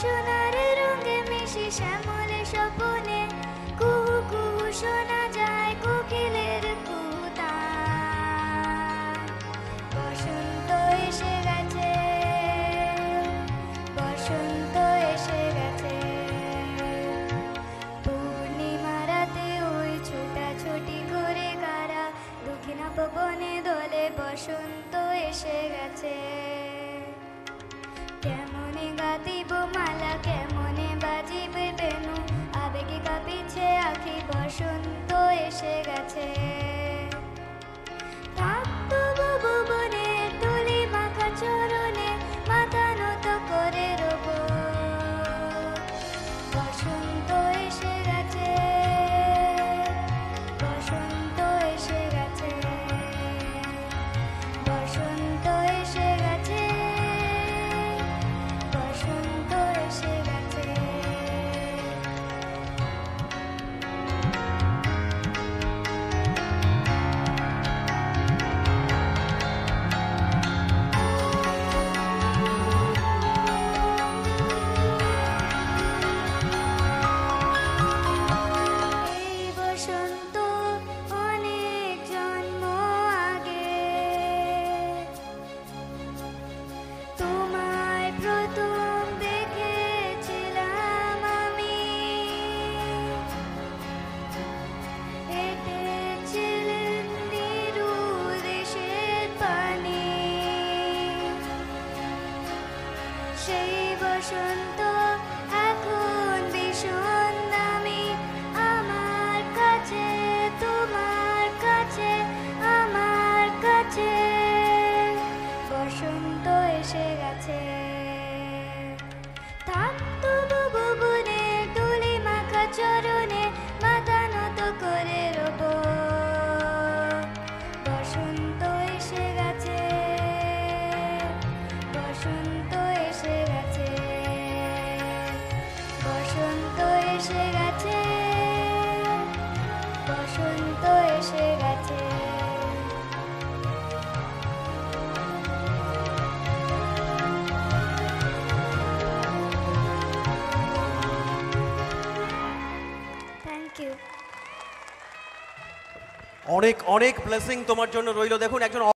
সোনার রঙে মিশে শ্যামলে স্বপনে কুহু কুহু শোনা যায় কোকিলের কুহুতান। বসন্ত এসে গেছে, বসন্ত এসে গেছে। পূর্ণিমা রাতে ওই ছোটাছুটি করে কারা দক্ষিণা পবনে দোলে। বসন্ত এসে গেছে। কেমনে গাতিব মালা, কেমনে বাজিবে বেনু, আবেগে কাঁপিছে আখি। বসন্ত এসে গেছে। থাকতব ভুবনে তুলি মাখা চরণে মাথা নত করে রব। বসন্ত এসে গেছে, বসন্ত এসে গেছে, বসন্ত এসে গেছে, বসন্ত এসে গেছে। এই বসন্ত অনেক জন্ম আগে তোমায় প্রথম দেখেছিলাম আমি। হেঁটেছিলেন নিরু দেশের পানে। সেই বসন্ত এখন ভীষণ দামি আমার কাছে, তোমার কাছে, আমার কাছে। বসন্ত এসে গেছে। থাকতব ভুবনে তুলি মাখা চরণে মাথা নত করে রব। বসন্ত এসে গেছে, বসন্ত এসে গেছে, বসন্ত এসে গেছে, বসন্ত এসে গেছে। Thank you. অনেক অনেক ব্লেসিং তোমার জন্য রইল। দেখুন একজন